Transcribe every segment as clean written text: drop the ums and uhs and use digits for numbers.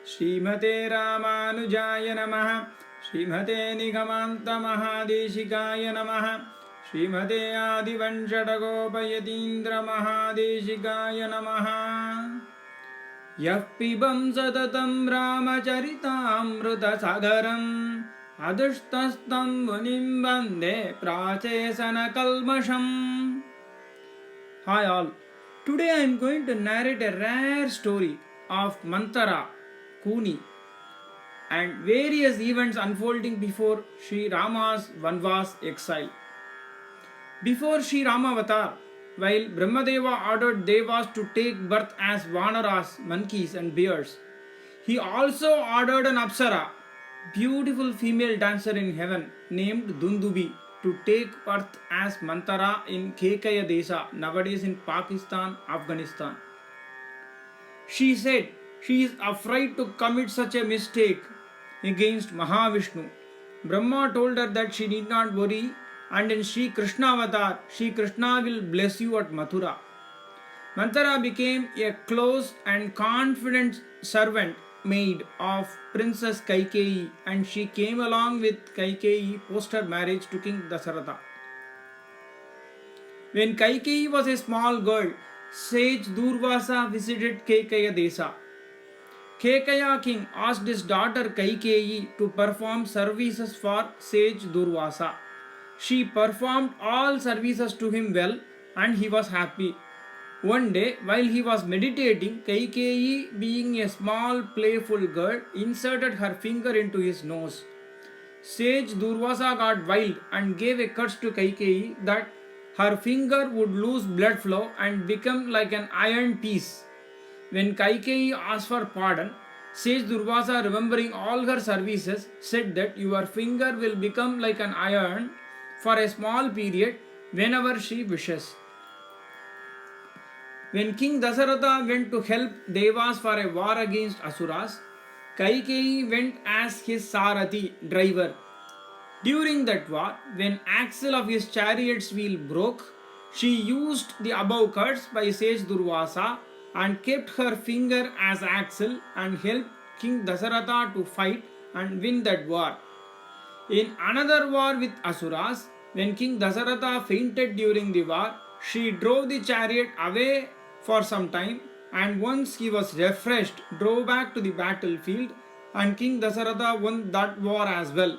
श्रीमते रामानुजाय नमः। श्रीमते निगमान्त महादेशिकाय नमः। श्रीमते आदिवंशटकोपयतीन्द्र महादेशिकाय नमः। यः पिबं सततं रामचरितामृतसागरम् अदुष्टस्तं मुनिं वन्दे प्राचेसनकल्मषम्. Hi all. Today I am going to narrate a rare story of Mantara, Kuni, and various events unfolding before Sri Rama's Vanvas exile. Before Sri Rama avatar, while Brahmadeva ordered Devas to take birth as Vanaras, monkeys and bears, he also ordered an Apsara, beautiful female dancer in heaven named Dundubi, to take birth as Mantara in Kekaya Desa, nowadays in Pakistan, Afghanistan. She said she is afraid to commit such a mistake against Mahavishnu. Brahma told her that she need not worry, and in Sri Krishna avatar, Sri Krishna will bless you at Mathura. Mantara became a close and confident servant maid of Princess Kaikeyi, and she came along with Kaikeyi post her marriage to King Dasaratha. When Kaikeyi was a small girl, sage Durvasa visited Kekaya Desa. Kekaya king asked his daughter Kaikeyi to perform services for sage Durvasa. She performed all services to him well, and he was happy. One day, while he was meditating, Kaikeyi, being a small playful girl, inserted her finger into his nose. Sage Durvasa got wild and gave a curse to Kaikeyi that her finger would lose blood flow and become like an iron piece. When Kaikeyi asked for pardon, Sage Durvasa, remembering all her services, said that your finger will become like an iron for a small period whenever she wishes. When King Dasaratha went to help Devas for a war against Asuras, Kaikeyi went as his Sarathi, driver. During that war, when axle of his chariot's wheel broke, she used the above curse by Sage Durvasa and kept her finger as axle and helped King Dasaratha to fight and win that war. In another war with Asuras, when King Dasaratha fainted during the war, she drove the chariot away for some time, and once he was refreshed, drove back to the battlefield, and King Dasaratha won that war as well.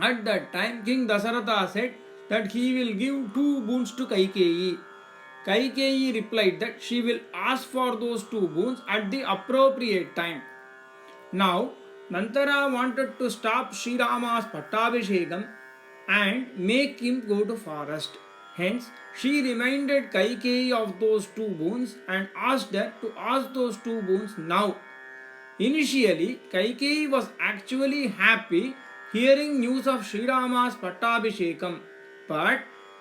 At that time, King Dasaratha said that he will give 2 boons to Kaikeyi. Kaikeyi replied that she will ask for those 2 boons at the appropriate time. Now, Mantara wanted to stop Sri Rama's Pattabhishekam and make him go to forest. Hence, she reminded Kaikeyi of those 2 boons and asked her to ask those 2 boons now. Initially, Kaikeyi was actually happy hearing news of Sri Rama's Pattabhishekam, but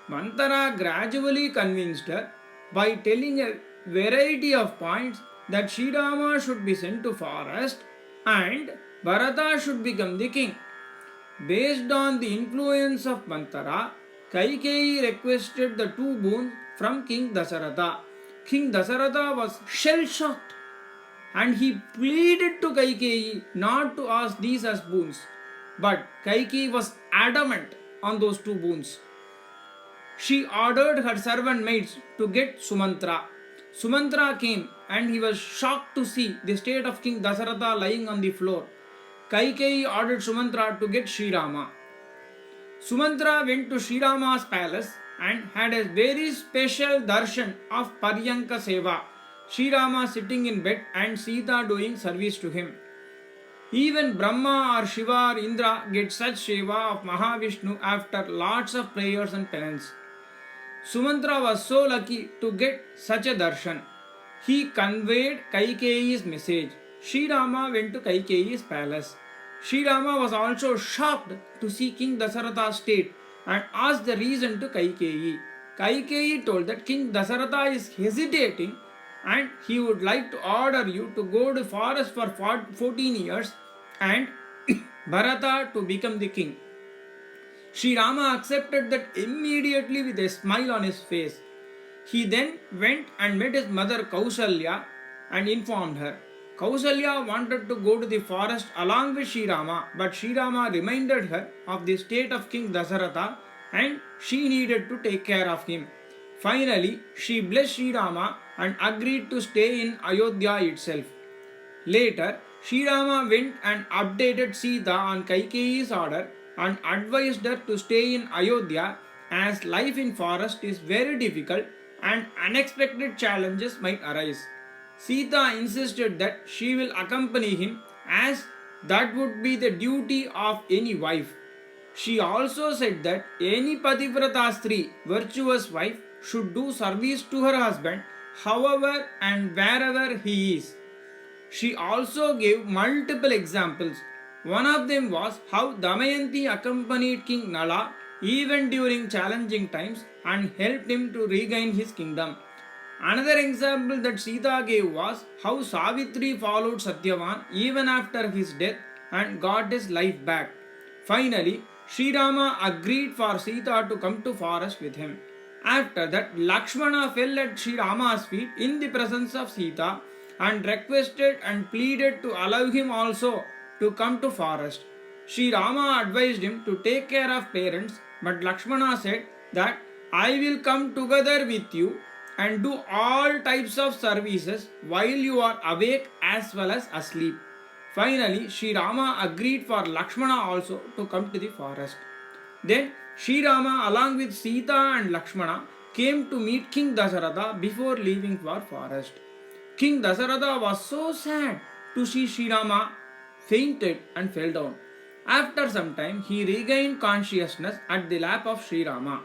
Mantara gradually convinced her by telling a variety of points that Sri Rama should be sent to forest and Bharata should become the king. Based on the influence of Mantara, Kaikeyi requested the 2 boons from King Dasaratha. King Dasaratha was shell-shocked, and he pleaded to Kaikeyi not to ask these as boons. But Kaikeyi was adamant on those 2 boons. She ordered her servant maids to get Sumantra. Sumantra came, and he was shocked to see the state of King Dasaratha lying on the floor. Kaikeyi ordered Sumantra to get Sri Rama. Sumantra went to Sri Rama's palace and had a very special darshan of Paryanka Seva, Sri Rama sitting in bed and Sita doing service to him. Even Brahma or Shiva or Indra get such Seva of Mahavishnu after lots of prayers and penance. Sumantra was so lucky to get such a darshan. He conveyed Kaikeyi's message. Sri Rama went to Kaikeyi's palace. Sri Rama was also shocked to see King Dasaratha's state and asked the reason to Kaikeyi. Kaikeyi told that King Dasaratha is hesitating and he would like to order you to go to forest for 14 years and Bharata to become the king. Sri Rama accepted that immediately with a smile on his face. He then went and met his mother Kausalya and informed her. Kausalya wanted to go to the forest along with Sri Rama, but Sri Rama reminded her of the state of King Dasaratha and she needed to take care of him. Finally, she blessed Sri Rama and agreed to stay in Ayodhya itself. Later, Sri Rama went and updated Sita on Kaikeyi's order and advised her to stay in Ayodhya as life in forest is very difficult and unexpected challenges might arise. Sita insisted that she will accompany him as that would be the duty of any wife. She also said that any Pativrata Stri, virtuous wife, should do service to her husband however and wherever he is. She also gave multiple examples. One of them was how Damayanti accompanied King Nala even during challenging times and helped him to regain his kingdom. Another example that Sita gave was how Savitri followed Satyavan even after his death and got his life back. Finally, Sri Rama agreed for Sita to come to forest with him. After that, Lakshmana fell at Sri Rama's feet in the presence of Sita and requested and pleaded to allow him also to come to forest. Sri Rama advised him to take care of parents, but Lakshmana said that I will come together with you and do all types of services while you are awake as well as asleep. Finally, Sri Rama agreed for Lakshmana also to come to the forest. Then Sri Rama along with Sita and Lakshmana came to meet King Dasaratha before leaving for forest. King Dasaratha was so sad to see Sri Rama fainted and fell down. After some time, he regained consciousness at the lap of Sri Rama.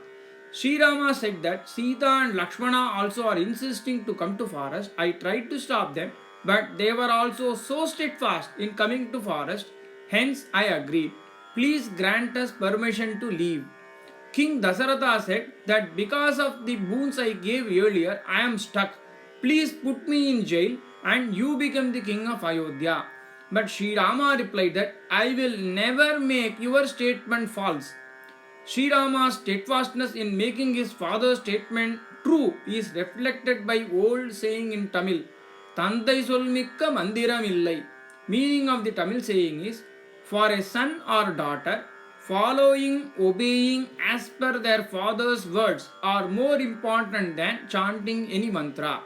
Sri Rama said that Sita and Lakshmana also are insisting to come to forest. I tried to stop them, but they were also so steadfast in coming to forest. Hence, I agreed. Please grant us permission to leave. King Dasaratha said that because of the boons I gave earlier, I am stuck. Please put me in jail and you become the king of Ayodhya. But Sri Rama replied that I will never make your statement false. Sri Rama's steadfastness in making his father's statement true is reflected by old saying in Tamil, Tandai solmikka mandiram illai. Meaning of the Tamil saying is, for a son or daughter, following, obeying as per their father's words are more important than chanting any mantra.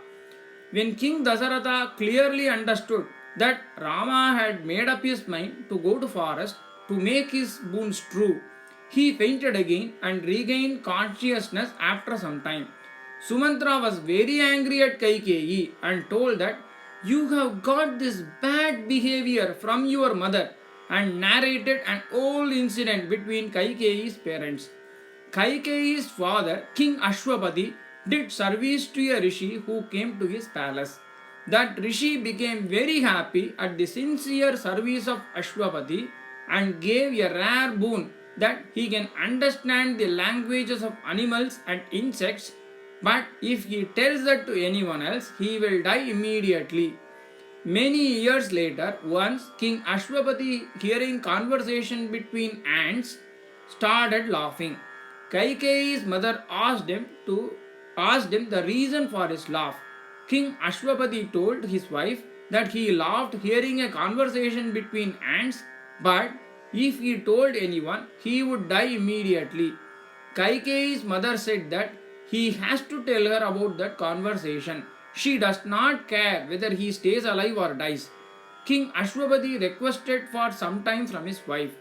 When King Dasaratha clearly understood that Rama had made up his mind to go to forest to make his boons true, he fainted again and regained consciousness after some time. Sumantra was very angry at Kaikeyi and told that you have got this bad behavior from your mother and narrated an old incident between Kaikeyi's parents. Kaikeyi's father, King Ashwapati, did service to a rishi who came to his palace. That rishi became very happy at the sincere service of Ashwapati and gave a rare boon that he can understand the languages of animals and insects, but if he tells that to anyone else, he will die immediately. Many years later, once King Ashwapati, hearing conversation between ants, started laughing. Kaikeyi's mother asked him the reason for his laugh. King Ashwapati told his wife that he laughed hearing a conversation between ants, but if he told anyone, he would die immediately. Kaikeyi's mother said that he has to tell her about that conversation. She does not care whether he stays alive or dies. King Ashwapati requested for some time from his wife.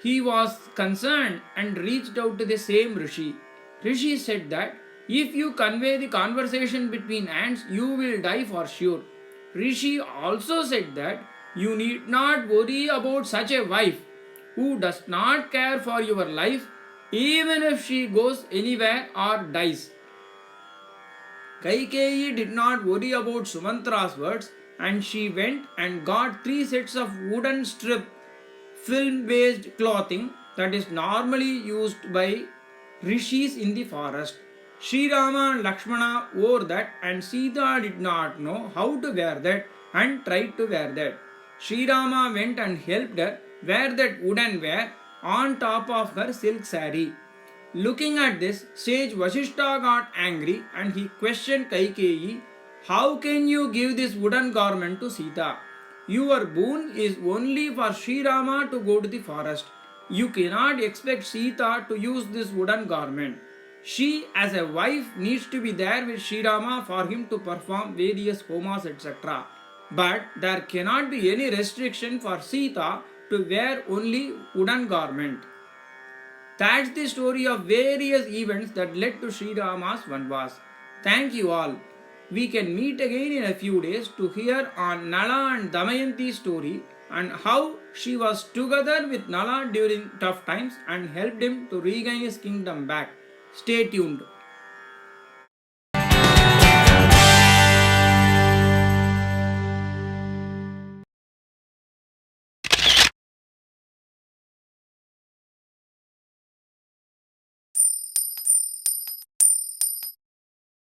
He was concerned and reached out to the same Rishi. Rishi said that if you convey the conversation between ants, you will die for sure. Rishi also said that you need not worry about such a wife who does not care for your life even if she goes anywhere or dies. Kaikeyi did not worry about Sumantra's words and she went and got 3 sets of wooden strip film based clothing that is normally used by rishis in the forest. Sri Rama and Lakshmana wore that and Sita did not know how to wear that and tried to wear that. Sri Rama went and helped her wear that wooden wear on top of her silk saree. Looking at this, sage Vasishtha got angry and he questioned Kaikeyi, how can you give this wooden garment to Sita? Your boon is only for Sri Rama to go to the forest. You cannot expect Sita to use this wooden garment. She, as a wife, needs to be there with Sri Rama for him to perform various homas, etc. But there cannot be any restriction for Sita to wear only wooden garment. That's the story of various events that led to Sri Rama's Vanvas. Thank you all. We can meet again in a few days to hear on Nala and Damayanti's story and how she was together with Nala during tough times and helped him to regain his kingdom back. Stay tuned.